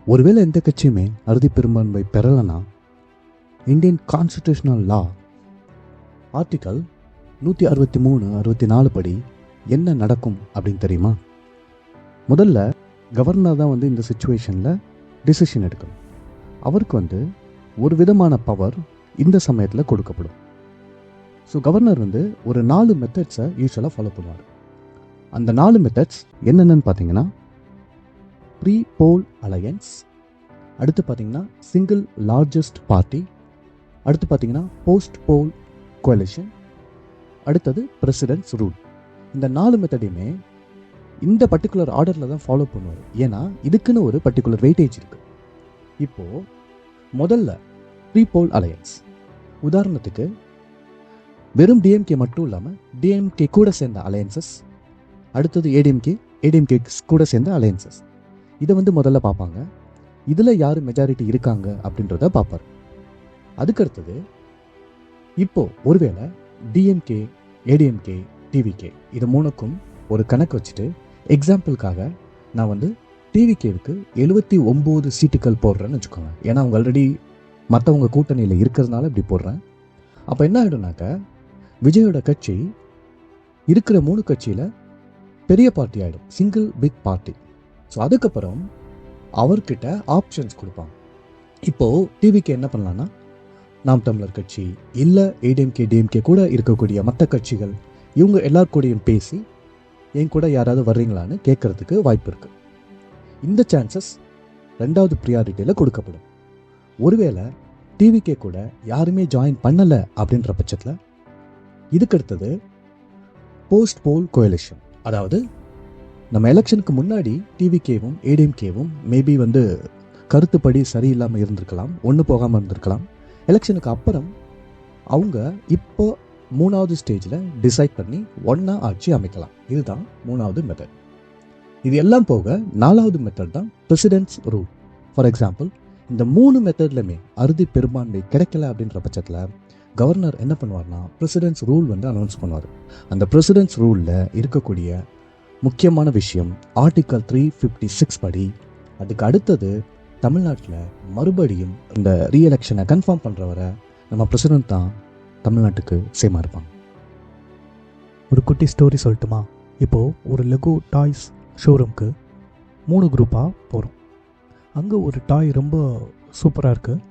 ஒருவேளை எந்த கட்சியுமே அறுதி பெரும்பான்மை பெறலைன்னா இந்தியன் கான்ஸ்டிடியூஷனல் லா ஆர்டிக்கல் 163-64 படி என்ன நடக்கும் அப்படின்னு தெரியுமா? முதல்ல கவர்னர் தான் இந்த சுச்சுவேஷனில் டிசிஷன் எடுக்கணும். அவருக்கு ஒரு விதமான பவர் இந்த சமயத்தில் கொடுக்கப்படும். ஸோ கவர்னர் ஒரு 4 மெத்தட்ஸை யூஸ்வலாக ஃபாலோ பண்ணுவார். அந்த 4 மெத்தட்ஸ் என்னென்னு பார்த்தீங்கன்னா, ப்ரீ போல் அலையன்ஸ், அடுத்து பார்த்தீங்கன்னா சிங்கிள் லார்ஜஸ்ட் பார்ட்டி, அடுத்து பார்த்தீங்கன்னா போஸ்ட் போல் கோலிஷன், அடுத்தது பிரசிடென்ட்ஸ் ரூல். இந்த 4 மெத்தடையுமே இந்த பர்டிகுலர் ஆர்டரில் தான் ஃபாலோ பண்ணுவார். ஏன்னா இதுக்குன்னு ஒரு பர்டிகுலர் வெயிட்டேஜ் இருக்குது. இப்போது முதல்ல ப்ரீ போல் அலையன்ஸ். உதாரணத்துக்கு வெறும் டிஎம்கே மட்டும் இல்லாமல் டிஎம்கே கூட சேர்ந்த அலையன்சஸ், அடுத்தது ஏடிஎம்கே கூட சேர்ந்த அலையன்சஸ், இதை முதல்ல பார்ப்பாங்க. இதில் யார் மெஜாரிட்டி இருக்காங்க அப்படின்றத பார்ப்பார். அதுக்கடுத்தது இப்போது ஒருவேளை டிஎம்கே, ஏடிஎம்கே, டிவிகே இது மூணுக்கும் ஒரு கணக்கு வச்சுட்டு, எக்ஸாம்பிளுக்காக நான் டிவிகேவுக்கு 79 சீட்டுகள் போடுறேன்னு வச்சுக்கோங்க. ஏன்னா அவங்க ஆல்ரெடி மற்றவங்க கூட்டணியில் இருக்கிறதுனால இப்படி போடுறேன். அப்போ என்ன ஆகிடும்னாக்க, விஜயோட கட்சி இருக்கிற 3 கட்சியில் பெரிய பார்ட்டி ஆகிடும், சிங்கிள் பிக் பார்ட்டி. ஸோ அதுக்கப்புறம் அவர்கிட்ட ஆப்ஷன்ஸ் கொடுப்பாங்க. இப்போது டிவிகே என்ன பண்ணலான்னா, நாம் தமிழர் கட்சி இல்லை ஏடிஎம்கே டிஎம்கே கூட இருக்கக்கூடிய மற்ற கட்சிகள் இவங்க எல்லாருக்கூடையும் பேசி என் கூட யாராவது வர்றீங்களான்னு கேட்கறதுக்கு வாய்ப்பு இருக்குது. இந்த சான்சஸ் 2வது ப்ரியாரிட்டியில் கொடுக்கப்படும். ஒருவேளை டிவிகே கூட யாருமே ஜாயின் பண்ணலை அப்படின்ற பட்சத்தில் இதுக்கடுத்தது போஸ்ட் போல் கோலிஷன். அதாவது நம்ம எலெக்ஷனுக்கு முன்னாடி டிவிகேவும் ஏடிஎம்கேவும் மேபி கருத்துப்படி சரியில்லாமல் இருந்திருக்கலாம், ஒன்று போகாமல் இருந்திருக்கலாம். எலெக்ஷனுக்கு அப்புறம் அவங்க இப்போ 3வது ஸ்டேஜில் டிசைட் பண்ணி ஒன்றா ஆட்சி அமைக்கலாம். இதுதான் 3வது மெத்தட். இது எல்லாம் போக 4வது மெத்தட் தான் பிரசிடென்ட்ஸ் ரூல். ஃபார் எக்ஸாம்பிள், இந்த 3 மெத்தட்லையுமே அறுதி பெரும்பான்மை கிடைக்கல அப்படின்ற பட்சத்தில் கவர்னர் என்ன பண்ணுவார்னா, பிரசிடென்ட்ஸ் ரூல் அனௌன்ஸ் பண்ணுவார். அந்த பிரசிடென்ட்ஸ் ரூலில் இருக்கக்கூடிய முக்கியமான விஷயம் ஆர்டிக்கல் 356 படி அதுக்கு அடுத்தது தமிழ்நாட்டில் மறுபடியும் இந்த ரீஎலெக்ஷனை கன்ஃபார்ம் பண்ணுறவரை நம்ம பிரசிடென்ட் தான் தமிழ்நாட்டுக்கு சேமாக இருப்பாங்க. ஒரு குட்டி ஸ்டோரி சொல்லட்டுமா? இப்போது ஒரு லெகோ டாய்ஸ் ஷோரூம்க்கு 3 குரூப்பாக போகிறோம். அங்கே ஒரு டாய் ரொம்ப சூப்பராக இருக்குது.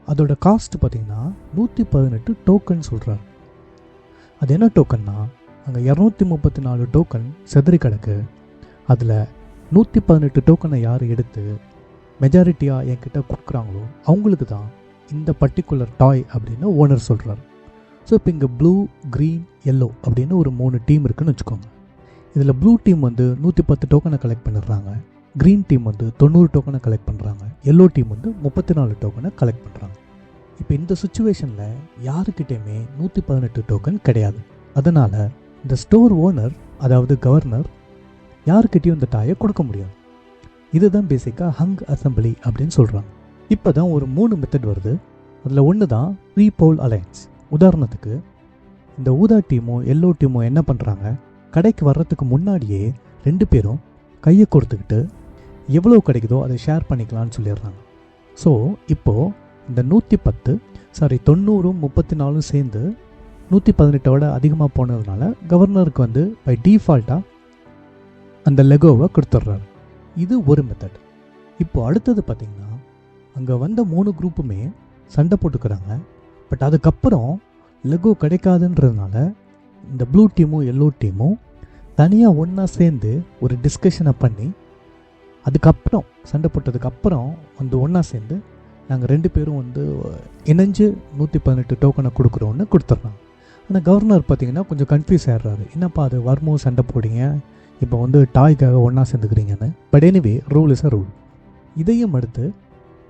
அதோட காஸ்ட் பார்த்திங்கன்னா 118 டோக்கன் சொல்கிறார். அது என்ன டோக்கன்னா, அங்கே 234 டோக்கன் செதறி கிடக்கு. அதில் 118 டோக்கனை யார் எடுத்து மெஜாரிட்டியாக என்கிட்ட கொடுக்குறாங்களோ அவங்களுக்கு தான் இந்த பர்டிகுலர் டாய் அப்படின்னு ஓனர் சொல்கிறார். ஸோ இப்போ இங்கே ப்ளூ, க்ரீன், எல்லோ அப்படின்னு ஒரு 3 டீம் இருக்குதுன்னு வச்சுக்கோங்க. இதில் ப்ளூ டீம் 110 டோக்கனை கலெக்ட் பண்ணிடுறாங்க, க்ரீன் டீம் 90 டோக்கனை கலெக்ட் பண்ணுறாங்க, எல்லோ டீம் 34 டோக்கனை கலெக்ட் பண்ணுறாங்க. இப்போ இந்த சுச்சுவேஷனில் யாருக்கிட்டேயுமே 118 டோக்கன் கிடையாது. அதனால் இந்த ஸ்டோர் ஓனர், அதாவது கவர்னர், யாருக்கிட்டையும் இந்த டாயை கொடுக்க முடியாது. இதுதான் பேசிக்காக ஹங் அசம்பிளி அப்படின்னு சொல்கிறாங்க. இப்போ தான் ஒரு 3 மெத்தட் வருது. அதில் ஒன்று தான் ப்ரீ போல் அலையன்ஸ். உதாரணத்துக்கு இந்த ஊதா டீமோ எல்லோ டீமோ என்ன பண்ணுறாங்க, கடைக்கு வர்றதுக்கு முன்னாடியே 2 பேரும் கையை கொடுத்துக்கிட்டு எவ்வளோ கிடைக்குதோ அதை ஷேர் பண்ணிக்கலான்னு சொல்லிடுறாங்க. ஸோ இப்போது இந்த 90 34 சேர்ந்து 118 அதிகமாக போனதுனால கவர்னருக்கு பை டிஃபால்ட்டாக அந்த லெகோவை கொடுத்துட்றாரு. இது ஒரு மெத்தட். இப்போது அடுத்தது பார்த்திங்கன்னா, அங்கே வந்த 3 குரூப்புமே சண்டை போட்டுக்கிறாங்க. பட் அதுக்கப்புறம் லெகோ கிடைக்காதுன்றதுனால இந்த ப்ளூ டீமும் எல்லோ டீமும் தனியாக ஒன்றா சேர்ந்து ஒரு டிஸ்கஷனை பண்ணி அதுக்கப்புறம் சண்டை போட்டதுக்கப்புறம் ஒன்றா சேர்ந்து நாங்கள் 2 பேரும் இணைஞ்சு 118 டோக்கனை கொடுக்குறோன்னு கொடுத்துட்றாங்க. ஆனால் கவர்னர் பார்த்திங்கன்னா கொஞ்சம் கன்ஃபியூஸ் ஆகிடுறாரு. என்னப்பா அது வரும்போது சண்டை போடிங்க, இப்போ டாய்க்காக ஒன்றா சேர்ந்துக்கிறீங்கன்னு. But anyway, rule is a rule. இதையும் அடுத்து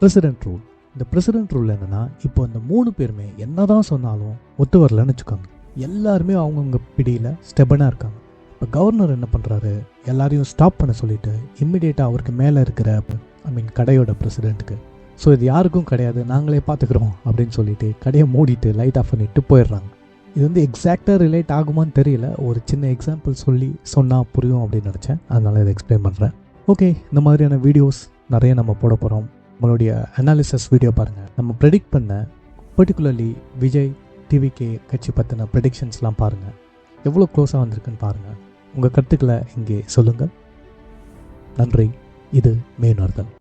பிரசிடென்ட் ரூல். இந்த பிரசிடென்ட் ரூல் என்னென்னா, இப்போ இந்த 3 பேருமே என்ன தான் சொன்னாலும் ஒத்து வரலன்னு வச்சுக்கோங்க. எல்லாருமே அவங்கவுங்க பிடியில் ஸ்டெபனாக இருக்காங்க. இப்போ கவர்னர் என்ன பண்ணுறாரு, எல்லாரையும் ஸ்டாப் பண்ண சொல்லிவிட்டு இம்மிடியேட்டாக அவருக்கு மேலே இருக்கிற கடையோட பிரசிடென்ட்டுக்கு, ஸோ இது யாருக்கும் கிடையாது, நாங்களே பார்த்துக்குறோம் அப்படின்னு சொல்லிட்டு கடையை மூடிட்டு லைட் ஆஃப் பண்ணிவிட்டு போயிடுறாங்க. இது எக்ஸாக்டாக ரிலேட் ஆகுமான்னு தெரியல. ஒரு சின்ன எக்ஸாம்பிள் சொன்னால் புரியும் அப்படின்னு நினச்சேன். அதனால் இதை எக்ஸ்பிளைன் பண்ணுறேன். ஓகே, இந்த மாதிரியான வீடியோஸ் நிறைய நம்ம போட போகிறோம். நம்மளுடைய அனாலிசிஸ் வீடியோ பாருங்கள். நம்ம ப்ரெடிக்ட் பண்ண பர்டிகுலர்லி விஜய் டிவிகே கட்சி பற்றின ப்ரெடிக்ஷன்ஸ்லாம் பாருங்கள். எவ்வளோ க்ளோஸாக வந்திருக்குன்னு பாருங்கள். உங்கள் கருத்துக்களை இங்கே சொல்லுங்கள். நன்றி. இது மெய்யுணர்தல்.